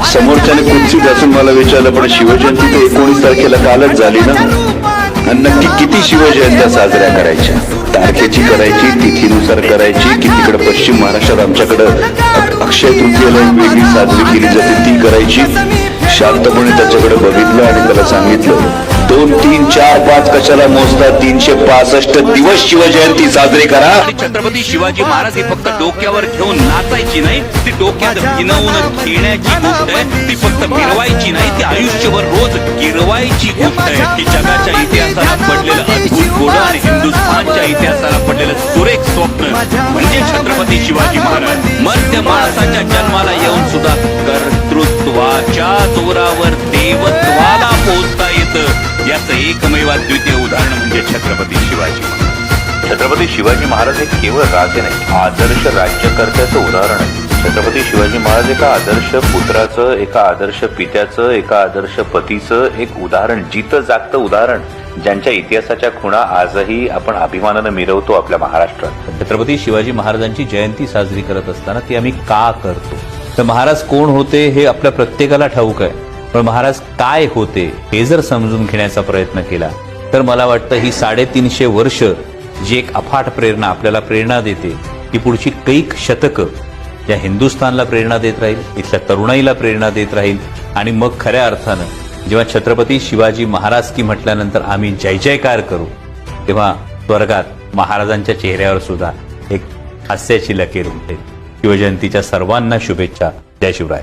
समोरच्याने कुठची घासून मला विचारलं, पण शिवजयंती तर 19 तारखेला कालच झाली ना. आणि नक्की किती शिवजयंत्या साजऱ्या करायच्या? तारखेची करायची, तिथीनुसार करायची, की तिकडे पश्चिम महाराष्ट्रात आमच्याकडं अक्षय तृतीयेला एक वेगळी साजरी केली जाते ती करायची? शांतपणे त्याच्याकडे बघितलं आणि त्याला सांगितलं 2, 3, 4, 5 कशाला मोजता? 365 दिवस शिवजयंती साजरी करा. छत्रपती शिवाजी महाराज हे फक्त डोक्यावर घेऊन नाचायची नाही, ती डोक्यात भिनवून खेळण्याची गोष्ट आहे. ती फक्त मिरवायची नाही, ती आयुष्यभर रोज गिरवायची गोष्ट आहे. ती जगाच्या इतिहासाला पडलेलं अद्भुत घोडं आणि हिंदुस्थानच्या इतिहासाला पडलेलं सुरेख स्वप्न म्हणजे छत्रपती शिवाजी महाराज. मर्त्य माणसाच्या जन्माला येऊन सुद्धा कर्तृत्वाच्या जोरावर देवत्वाला पोहोचता येतं, याचं एकमेव द्वितीय उदाहरण म्हणजे छत्रपती शिवाजी महाराज. छत्रपती शिवाजी महाराज हे केवळ राजे नाही, आदर्श राज्यकर्त्याचं उदाहरण आहे. छत्रपती शिवाजी महाराज एका आदर्श पुत्राचं, एका आदर्श पित्याचं, एका आदर्श पतीचं एक उदाहरण, जितं जागतं उदाहरण, ज्यांच्या इतिहासाच्या खुणा आजही आपण अभिमानानं मिरवतो आपल्या महाराष्ट्रात. छत्रपती शिवाजी महाराजांची जयंती साजरी करत असताना ती आम्ही का करतो? तर महाराज कोण होते हे आपल्या प्रत्येकाला ठाऊक आहे, पण महाराज काय होते हे जर समजून घेण्याचा प्रयत्न केला तर मला वाटतं ही 350 वर्ष जी एक अफाट प्रेरणा आपल्याला प्रेरणा देते, ती पुढची कैक शतकं या हिंदुस्थानला प्रेरणा देत राहील, इथल्या तरुणाईला प्रेरणा देत राहील. आणि मग खऱ्या अर्थानं जेव्हा छत्रपती शिवाजी महाराज की म्हटल्यानंतर आम्ही जय जयकार करू, तेव्हा स्वर्गात महाराजांच्या चेहऱ्यावर सुद्धा एक हास्याची लकीर उमटेल. शिवजयंतीच्या सर्वांना शुभेच्छा. जय शिवराय.